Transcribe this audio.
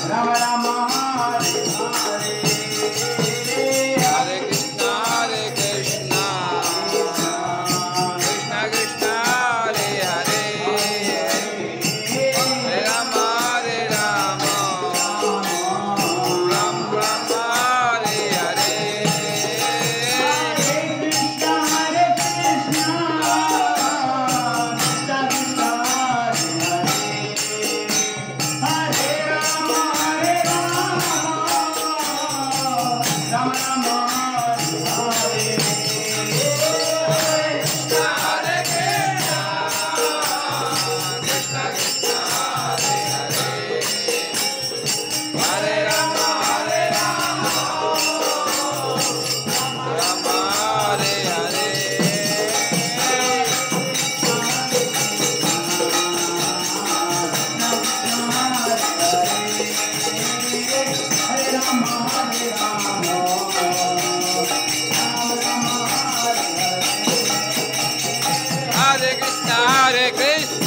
Rama Rama Hare Hare Hare Krishna Krishna Krishna Hare Hare Hare Rama Ram Rama Hare Hare Hare Krishna Hare Krishna